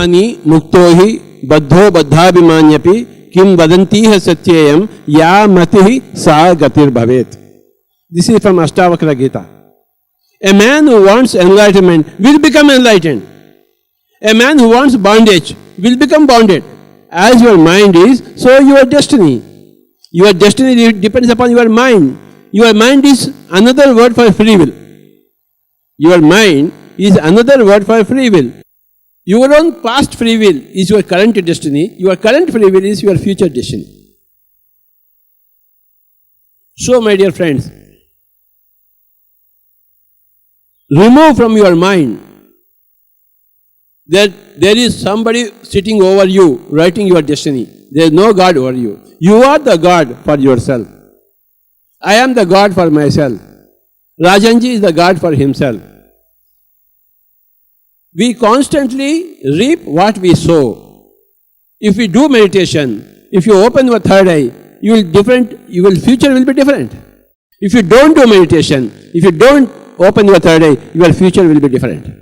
Dehabhimani muktohi baddho baddhabhimanyapi kim vadantiha satyayam ya matihi sa gatir bhavet. This is from Ashtavakra Gita. A man who wants enlightenment will become enlightened. A man who wants bondage will become bonded. As your mind is, so your destiny. Your destiny depends upon your mind. Your mind is another word for free will. Your mind is another word for free will. Your own past free will is your current destiny. Your current free will is your future destiny. So, my dear friends, remove from your mind that there is somebody sitting over you, writing your destiny. There is no God over you. You are the God for yourself. I am the God for myself. Rajanji is the God for himself. We constantly reap what we sow. If we do meditation, if you open your third eye, your future will be different. If you don't do meditation, if you don't open your third eye, your future will be different.